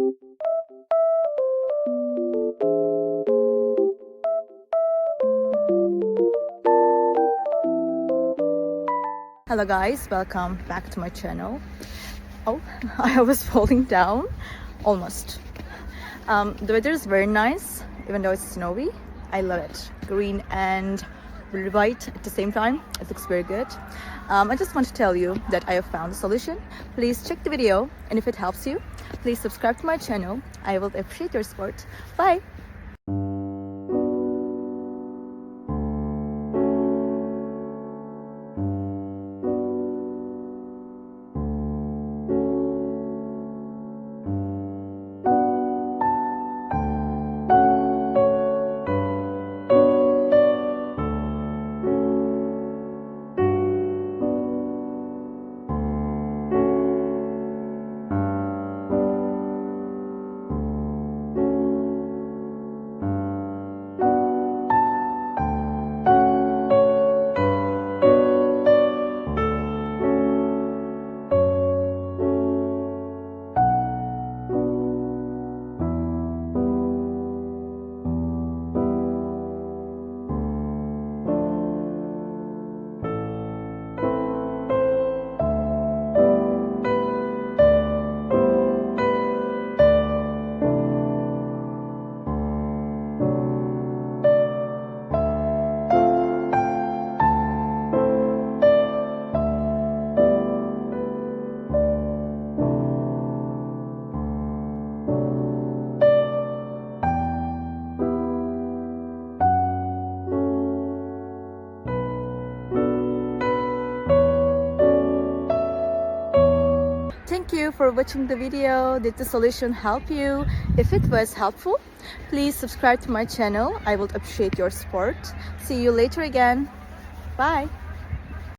Hello guys, welcome back to my channel. Oh, I was falling down almost. The weather is very nice, even though it's snowy. I love it. Green and really white at the same time. It looks very good. I just want to tell you that I have found a solution. Please check the video, and if it helps you, please subscribe to my channel. I will appreciate your support. Bye! Thank you for watching the video. Did the solution help you? If it was helpful, please subscribe to my channel. I will appreciate your support. See you later again. Bye.